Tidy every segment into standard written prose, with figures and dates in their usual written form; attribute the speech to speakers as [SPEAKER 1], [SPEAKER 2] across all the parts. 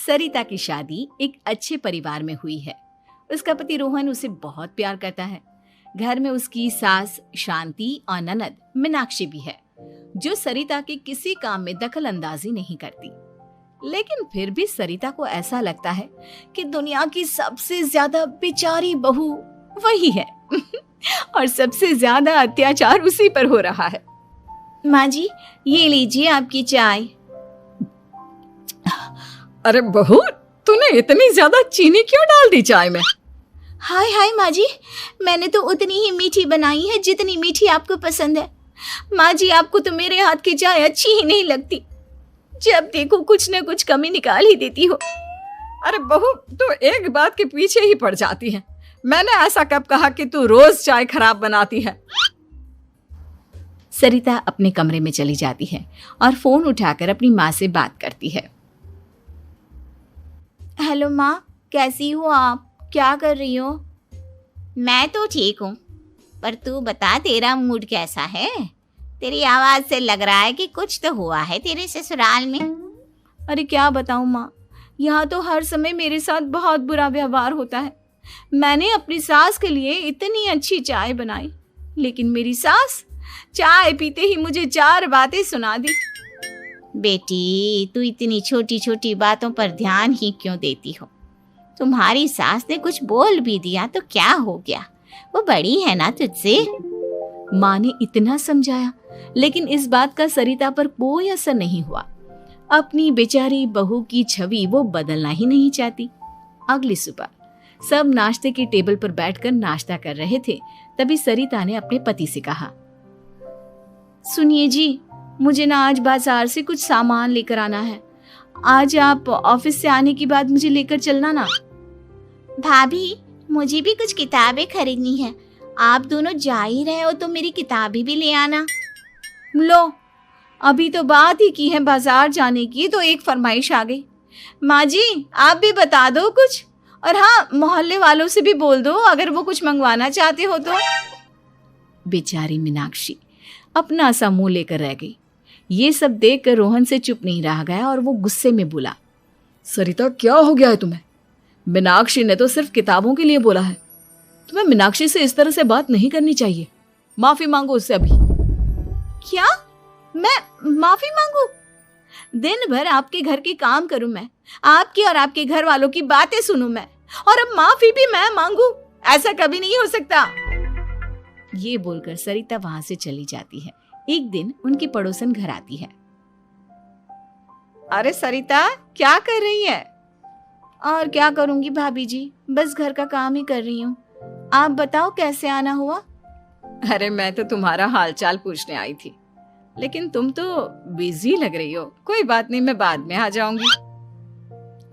[SPEAKER 1] सरिता की शादी एक अच्छे परिवार में हुई है। उसका पति रोहन उसे बहुत प्यार करता है। घर में उसकी सास शांति और ननद मीनाक्षी भी है, जो सरिता के किसी काम में दखल अंदाजी नहीं करती। लेकिन फिर भी सरिता को ऐसा लगता है कि दुनिया की सबसे ज्यादा बेचारी बहू वही है और सबसे ज्यादा अत्याचार उसी पर हो रहा है। माँ जी, ये लीजिए आपकी चाय।
[SPEAKER 2] अरे बहू, तूने इतनी ज्यादा चीनी क्यों डाल दी चाय में?
[SPEAKER 1] हाय हाय माँ जी, मैंने तो उतनी ही मीठी बनाई है जितनी मीठी आपको पसंद है। माँ जी, आपको तो मेरे हाथ की चाय अच्छी ही नहीं लगती। जब देखो कुछ न कुछ कमी निकाल ही देती हो।
[SPEAKER 2] अरे बहू, तू एक बात के पीछे ही पड़ जाती है। मैंने ऐसा कब कहा कि तू रोज चाय खराब बनाती है?
[SPEAKER 1] सरिता अपने कमरे में चली जाती है और फोन उठाकर अपनी माँ से बात करती है। हेलो माँ, कैसी हो आप? क्या कर रही हो?
[SPEAKER 3] मैं तो ठीक हूँ, पर तू बता, तेरा मूड कैसा है? तेरी आवाज से लग रहा है कि कुछ तो हुआ है तेरे ससुराल में।
[SPEAKER 1] अरे क्या बताऊँ माँ, यहाँ तो हर समय मेरे साथ बहुत बुरा व्यवहार होता है। मैंने अपनी सास के लिए इतनी अच्छी चाय बनाई, लेकिन मेरी सास चाय पीते ही मुझे 4 बातें सुना दी।
[SPEAKER 3] बेटी, तू इतनी छोटी छोटी बातों पर ध्यान ही क्यों देती हो? तुम्हारी सास ने कुछ बोल भी दिया तो क्या हो गया, वो बड़ी है ना तुझसे।
[SPEAKER 1] माँ ने इतना समझाया, लेकिन इस बात का सरिता पर कोई असर नहीं हुआ। अपनी बेचारी बहू की छवि वो बदलना ही नहीं चाहती। अगली सुबह सब नाश्ते की टेबल पर बैठकर नाश्ता कर रहे थे, तभी सरिता ने अपने पति से कहा, सुनिए जी, मुझे ना आज बाजार से कुछ सामान लेकर आना है। आज आप ऑफिस से आने के बाद मुझे लेकर चलना ना।
[SPEAKER 3] भाभी, मुझे भी कुछ किताबें खरीदनी है। आप दोनों जा ही रहे हो तो मेरी किताबें भी ले आना।
[SPEAKER 1] लो, अभी तो बात ही की है बाजार जाने की, तो एक फरमाइश आ गई। माँ जी, आप भी बता दो कुछ, और हाँ, मोहल्ले वालों से भी बोल दो अगर वो कुछ मंगवाना चाहते हो तो। बेचारी मीनाक्षी अपना सा मुंह लेकर रह गई। ये सब देखकर रोहन से चुप नहीं रह गया और वो गुस्से में बोला,
[SPEAKER 2] सरिता, क्या हो गया है तुम्हें? मीनाक्षी ने तो सिर्फ किताबों के लिए बोला है। तुम्हें मीनाक्षी से इस तरह से बात नहीं करनी चाहिए। माफी मांगो उससे अभी।
[SPEAKER 1] क्या? मैं माफी मांगू? दिन भर आपके घर के काम करूं मैं, आपकी और आपके घर वालों की बातें सुनूं मैं, और अब माफी भी मैं मांगू? ऐसा कभी नहीं हो सकता। ये बोलकर सरिता वहां से चली जाती है। एक दिन उनकी पड़ोसन घर आती है। अरे सरिता, क्या कर रही है? और क्या करूंगी भाभी जी, बस घर का काम ही कर रही हूँ। आप बताओ कैसे आना हुआ?
[SPEAKER 2] अरे मैं तो तुम्हारा हालचाल पूछने आई थी, लेकिन तुम तो बिजी लग रही हो। कोई बात नहीं, मैं बाद में आ जाऊंगी।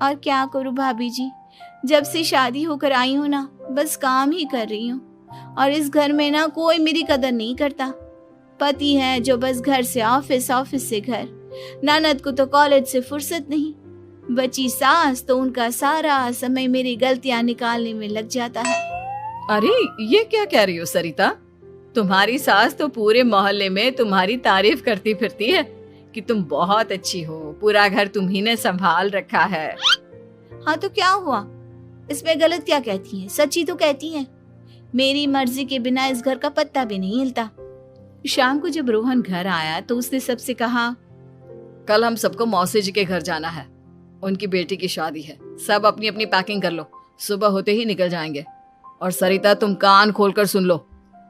[SPEAKER 1] और क्या करूं भाभी जी, जब से शादी होकर आई हूँ ना, बस काम ही कर रही हूँ। और इस घर में ना कोई मेरी कदर नहीं करता। पति है जो बस घर से ऑफिस, ऑफिस से घर। ननद को तो कॉलेज से फुर्सत नहीं। बची सास तो उनका सारा समय मेरी गलतियां निकालने में लग जाता है।
[SPEAKER 2] अरे ये क्या कह रही हो सरिता? तुम्हारी सास तो पूरे मोहल्ले में तुम्हारी तारीफ करती फिरती है कि तुम बहुत अच्छी हो, पूरा घर तुम्ही ने संभाल रखा है।
[SPEAKER 1] हाँ तो क्या हुआ, इसमें गलत क्या कहती है? सच्ची तो कहती है। मेरी मर्जी के बिना इस घर का पत्ता भी नहीं हिलता। शाम को जब रोहन घर आया तो उसने सबसे कहा,
[SPEAKER 2] कल हम सबको मौसी जी के घर जाना है। उनकी बेटी की शादी है। सब अपनी अपनी पैकिंग कर लो, सुबह होते ही निकल जाएंगे। और सरिता, तुम कान खोलकर सुन लो,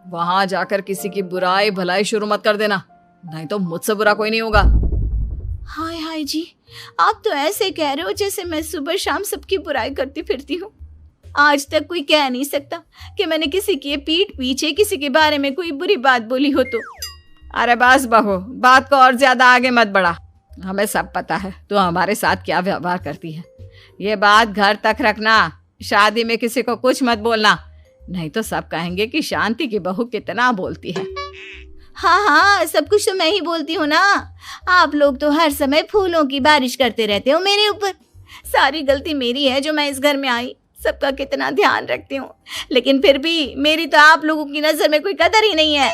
[SPEAKER 2] वहां जाकर किसी की बुराई भलाई शुरू मत कर देना, नहीं तो मुझसे बुरा कोई नहीं होगा।
[SPEAKER 1] हाय हाय जी, आप तो ऐसे कह रहे हो जैसे मैं सुबह शाम सबकी बुराई करती फिरती हूँ। आज तक कोई कह नहीं सकता कि मैंने किसी की पीठ पीछे किसी के बारे में कोई बुरी बात बोली हो तो।
[SPEAKER 2] अरे बस बहू, बात को और ज्यादा आगे मत बढ़ा। हमें सब पता है तू हमारे साथ क्या व्यवहार करती है। ये बात घर तक रखना, शादी में किसी को कुछ मत बोलना, नहीं तो सब कहेंगे कि शांति की बहू कितना बोलती है।
[SPEAKER 1] हाँ हाँ, सब कुछ तो मैं ही बोलती हूँ ना। आप लोग तो हर समय फूलों की बारिश करते रहते हो मेरे ऊपर। सारी गलती मेरी है जो मैं इस घर में आई। सबका कितना ध्यान रखती हूँ, लेकिन फिर भी मेरी तो आप लोगों की नजर में कोई कदर ही नहीं है।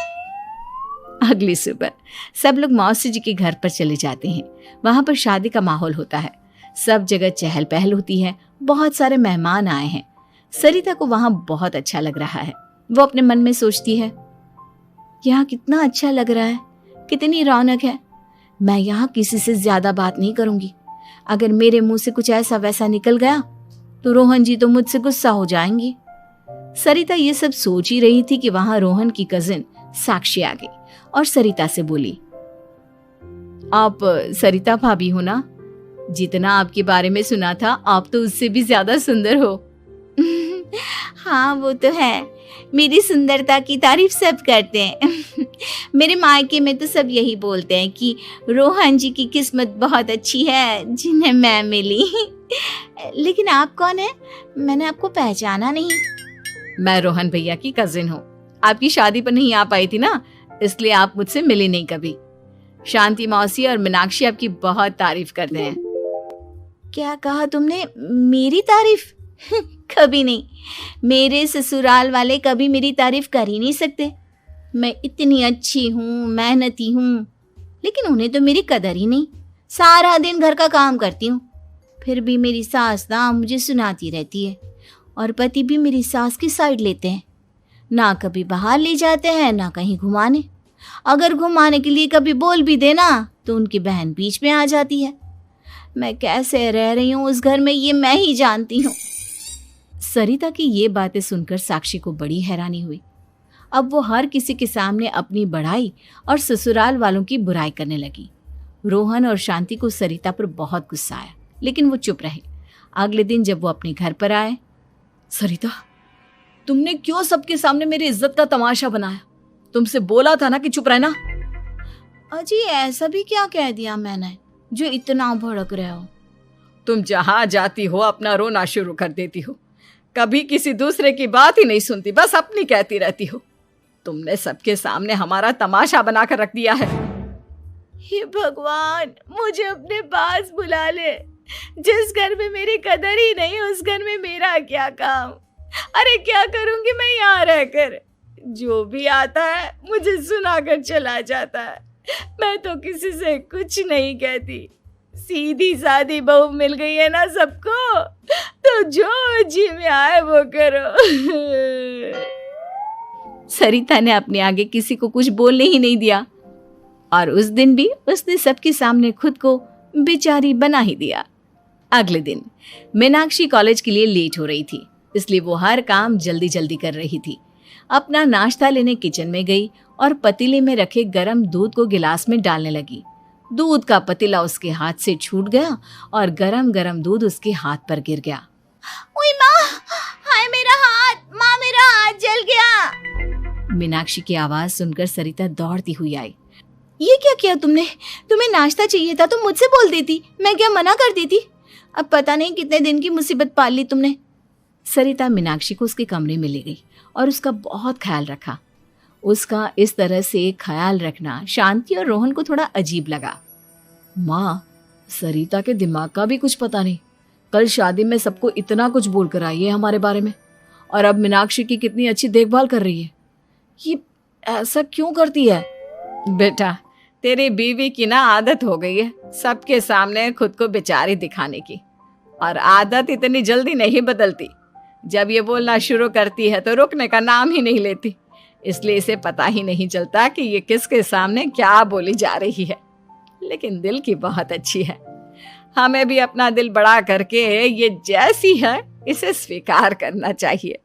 [SPEAKER 1] अगली सुबह सब लोग मौसी जी के घर पर चले जाते हैं। वहां पर शादी का माहौल होता है। सब जगह चहल पहल होती है, बहुत सारे मेहमान आए हैं। सरिता को वहां बहुत अच्छा लग रहा है। वो अपने मन में सोचती है, यहाँ कितना अच्छा लग रहा है, कितनी रौनक है। मैं यहाँ किसी से ज्यादा बात नहीं करूंगी। अगर मेरे मुंह से कुछ ऐसा वैसा निकल गया तो रोहन जी तो मुझसे गुस्सा हो जाएंगी। सरिता ये सब सोच ही रही थी कि वहां रोहन की कजिन साक्षी आ गई और सरिता से बोली, आप सरिता भाभी हो ना? जितना आपके बारे में सुना था, आप तो उससे भी ज्यादा सुंदर हो।
[SPEAKER 3] हाँ वो तो है, मेरी सुंदरता की तारीफ सब करते हैं। मेरे मायके में तो सब यही बोलते हैं कि रोहन जी की किस्मत बहुत अच्छी है जिन्हें मैं मिली। लेकिन आप कौन है? मैंने आपको पहचाना नहीं।
[SPEAKER 1] मैं रोहन भैया की कजिन हूँ। आपकी शादी पर नहीं आ पाई थी ना, इसलिए आप मुझसे मिली नहीं कभी। शांति मौसी और मीनाक्षी आपकी बहुत तारीफ करते हैं।
[SPEAKER 3] क्या कहा तुमने? मेरी तारीफ? कभी नहीं। मेरे ससुराल वाले कभी मेरी तारीफ कर ही नहीं सकते। मैं इतनी अच्छी हूँ, मेहनती हूँ, लेकिन उन्हें तो मेरी कदर ही नहीं। सारा दिन घर का काम करती हूँ, फिर भी मेरी सास ना मुझे सुनाती रहती है, और पति भी मेरी सास की साइड लेते हैं। ना कभी बाहर ले जाते हैं, ना कहीं घुमाने। अगर घुमाने के लिए कभी बोल भी देना तो उनकी बहन बीच में आ जाती है। मैं कैसे रह रही हूँ उस घर में, ये मैं ही जानती हूँ।
[SPEAKER 1] सरिता की ये बातें सुनकर साक्षी को बड़ी हैरानी हुई। अब वो हर किसी के सामने अपनी बढ़ाई और ससुराल वालों की बुराई करने लगी। रोहन और शांति को सरिता पर बहुत गुस्सा आया, लेकिन वो चुप रहे। अगले दिन जब वो अपने घर पर आए,
[SPEAKER 2] सरिता, तुमने क्यों सबके सामने मेरी इज्जत का तमाशा बनाया? तुमसे बोला था ना कि चुप रहना।
[SPEAKER 3] अजी ऐसा भी क्या कह दिया मैंने जो इतना भड़क रहे हो?
[SPEAKER 2] तुम जहां जाती हो अपना रोना शुरू कर देती हो, कभी किसी दूसरे की बात ही नहीं सुनती, बस अपनी कहती रहती हो। तुमने सबके सामने हमारा तमाशा बनाकर रख दिया है।
[SPEAKER 3] हे भगवान, मुझे अपने पास बुला ले। जिस घर में मेरी कदर ही नहीं, उस घर में मेरा क्या काम? अरे क्या करूंगी मैं यहाँ रहकर? जो भी आता है मुझे सुनाकर चला जाता है। मैं तो किसी से कुछ नहीं कहती। सीधी सादी बहू मिल गई है ना सबको, तो जो जी में आए वो करो।
[SPEAKER 1] सरिता ने अपने आगे किसी को कुछ बोलने ही नहीं दिया, और उस दिन भी उसने सबके सामने खुद को बेचारी बना ही दिया। अगले दिन मीनाक्षी कॉलेज के लिए लेट हो रही थी, इसलिए वो हर काम जल्दी जल्दी कर रही थी। अपना नाश्ता लेने किचन में गई और पतीले में रखे गरम दूध को गिलास में डालने लगी। दूध का पतीला उसके हाथ से छूट गया और गरम गरम दूध उसके हाथ पर गिर गया।
[SPEAKER 3] ओए माँ, हाय मेरा हाथ, माँ मेरा हाथ जल गया।
[SPEAKER 1] मीनाक्षी की आवाज सुनकर सरिता दौड़ती हुई आई।
[SPEAKER 3] ये क्या किया तुमने? तुम्हें नाश्ता चाहिए था तो मुझसे बोल देती, मैं क्या मना कर देती? अब पता नहीं कितने दिन की मुसीबत पाल ली तुमने।
[SPEAKER 1] सरिता मीनाक्षी को उसके कमरे में ले गई और उसका बहुत ख्याल रखा। उसका इस तरह से ख्याल रखना शांति और रोहन को थोड़ा अजीब लगा।
[SPEAKER 2] माँ, सरिता के दिमाग का भी कुछ पता नहीं। कल शादी में सबको इतना कुछ बोल कर आई है हमारे बारे में, और अब मीनाक्षी की कितनी अच्छी देखभाल कर रही है। ये ऐसा क्यों करती है?
[SPEAKER 1] बेटा, तेरी बीवी की ना आदत हो गई है सबके सामने खुद को बेचारी दिखाने की, और आदत इतनी जल्दी नहीं बदलती। जब ये बोलना शुरू करती है तो रुकने का नाम ही नहीं लेती, इसलिए इसे पता ही नहीं चलता कि ये किसके सामने क्या बोली जा रही है। लेकिन दिल की बहुत अच्छी है। हमें भी अपना दिल बड़ा करके ये जैसी है इसे स्वीकार करना चाहिए।